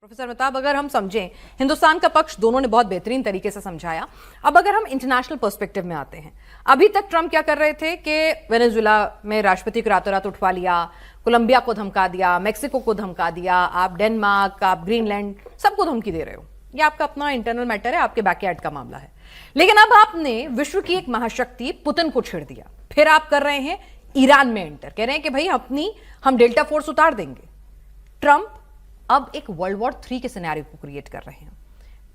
Professor Mehtab, अगर हम समझें, हिंदुस्तान का पक्ष दोनों ने बहुत बेहतरीन तरीके से समझाया। अब अगर हम इंटरनेशनल पर्सपेक्टिव में आते हैं, अभी तक ट्रंप क्या कर रहे थे कि वेनेजुएला में राष्ट्रपति को रातों रात उठवा लिया, कोलंबिया को धमका दिया, मेक्सिको को धमका दिया, आप डेनमार्क, आप ग्रीनलैंड, सबको धमकी दे रहे हो। ये आपका अपना इंटरनल मैटर है, आपके बैकयार्ड का मामला है। लेकिन अब आपने विश्व की एक महाशक्ति पुतिन को छेड़ दिया, फिर आप कर रहे हैं ईरान में एंटर, कह रहे हैं कि भाई हम डेल्टा फोर्स उतार देंगे। ट्रंप अब एक वर्ल्ड वॉर 3 के सिनेरियो को क्रिएट कर रहे हैं।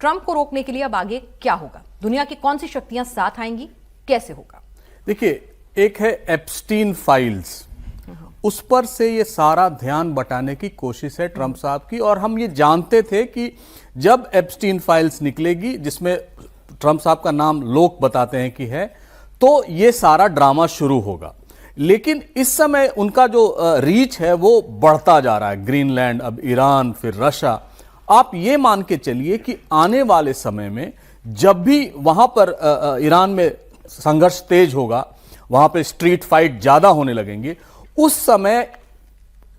ट्रंप को रोकने के लिए अब आगे क्या होगा? दुनिया की कौन सी शक्तियां साथ आएंगी? कैसे होगा? देखिए, एक है एप्स्टीन फाइल्स, उस पर से ये सारा ध्यान बटाने की कोशिश है ट्रंप साहब की। और हम ये जानते थे कि जब एप्स्टीन फाइल्स निकलेगी, जिसमें ट्रंप साहब का नाम लोग बताते हैं कि है, तो ये सारा ड्रामा शुरू होगा। लेकिन इस समय उनका जो रीच है वो बढ़ता जा रहा है। ग्रीनलैंड, अब ईरान, फिर रशिया। आप ये मान के चलिए कि आने वाले समय में जब भी वहां पर ईरान में संघर्ष तेज होगा, वहां पे स्ट्रीट फाइट ज्यादा होने लगेंगे, उस समय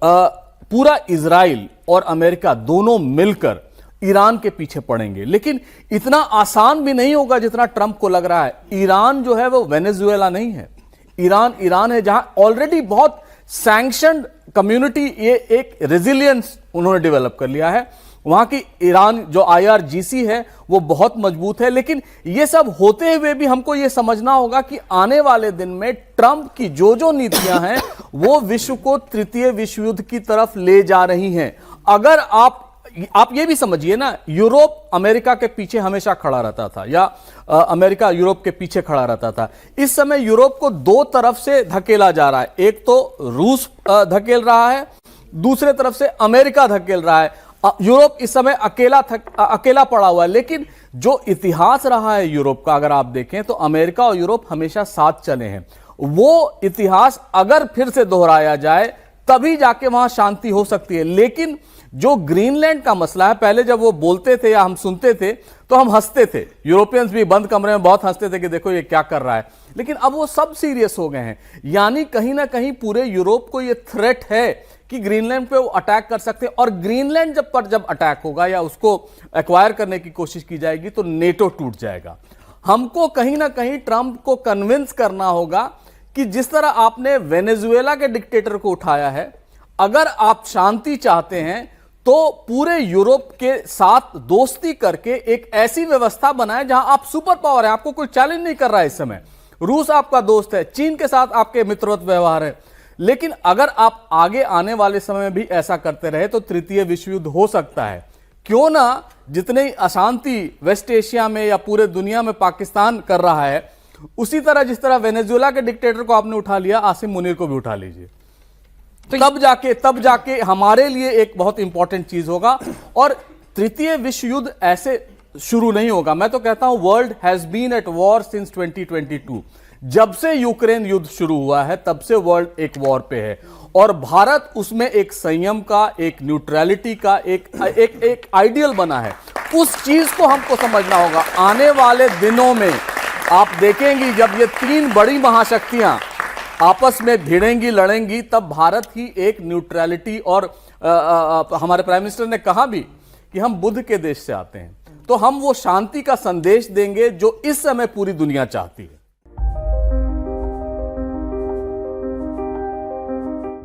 पूरा इजराइल और अमेरिका दोनों मिलकर ईरान के पीछे पड़ेंगे। लेकिन इतना आसान भी नहीं होगा जितना ट्रंप को लग रहा है। ईरान जो है वो वेनेजुएला नहीं है। ईरान है जहां ऑलरेडी बहुत सैंक्शनड कम्युनिटी, ये एक रेजिलियंस उन्होंने डेवलप कर लिया है। वहां की ईरान जो IRGC है वो बहुत मजबूत है। लेकिन ये सब होते हुए भी हमको ये समझना होगा कि आने वाले दिन में ट्रंप की जो नीतियां हैं वो विश्व को तृतीय विश्व युद्ध की तरफ ले जा रही हैं। अगर आप ये भी समझिए ना, यूरोप अमेरिका के पीछे हमेशा खड़ा रहता था, या अमेरिका यूरोप के पीछे खड़ा रहता था। इस समय यूरोप को दो तरफ से धकेला जा रहा है। एक तो रूस धकेल रहा है, दूसरे तरफ से अमेरिका धकेल रहा है। यूरोप इस समय अकेला पड़ा हुआ है। लेकिन जो इतिहास रहा है यूरोप का, अगर आप देखें तो अमेरिका और यूरोप हमेशा साथ चले हैं। वो इतिहास अगर फिर से दोहराया जाए तभी जाके वहां शांति हो सकती है। लेकिन जो ग्रीनलैंड का मसला है, पहले जब वो बोलते थे या हम सुनते थे तो हम हंसते थे। यूरोपियंस भी बंद कमरे में बहुत हंसते थे कि देखो ये क्या कर रहा है। लेकिन अब वो सब सीरियस हो गए हैं। यानी कहीं ना कहीं पूरे यूरोप को ये थ्रेट है कि ग्रीनलैंड पे वो अटैक कर सकते हैं। और ग्रीनलैंड जब अटैक होगा या उसको एक्वायर करने की कोशिश की जाएगी तो नेटो टूट जाएगा। हमको कहीं ना कहीं ट्रंप को कन्विंस करना होगा कि जिस तरह आपने वेनेजुएला के डिक्टेटर को उठाया है, अगर आप शांति चाहते हैं तो पूरे यूरोप के साथ दोस्ती करके एक ऐसी व्यवस्था बनाएं जहां आप सुपर पावर है, आपको कोई चैलेंज नहीं कर रहा है। इस समय रूस आपका दोस्त है, चीन के साथ आपके मित्रवत व्यवहार है। लेकिन अगर आप आगे आने वाले समय में भी ऐसा करते रहे तो तृतीय विश्व युद्ध हो सकता है। क्यों ना जितनी अशांति वेस्ट एशिया में या पूरे दुनिया में पाकिस्तान कर रहा है, उसी तरह जिस तरह वेनेजुएला के डिक्टेटर को आपने उठा लिया, आसिम मुनीर को भी उठा लीजिए। तो तब जाके हमारे लिए एक बहुत इंपॉर्टेंट चीज होगा। और तृतीय विश्व युद्ध ऐसे शुरू नहीं होगा। मैं तो कहता हूं world has been at war since 2022। जब से यूक्रेन युद्ध शुरू हुआ है तब से वर्ल्ड एक वॉर पे है। और भारत उसमें एक संयम का, एक न्यूट्रलिटी का, एक आइडियल बना है। उस चीज को हमको समझना होगा। आने वाले दिनों में आप देखेंगी जब ये 3 बड़ी महाशक्तियां आपस में भिड़ेंगी, लड़ेंगी, तब भारत ही एक न्यूट्रलिटी, और हमारे प्राइम मिनिस्टर ने कहा भी कि हम बुद्ध के देश से आते हैं, तो हम वो शांति का संदेश देंगे जो इस समय पूरी दुनिया चाहती है।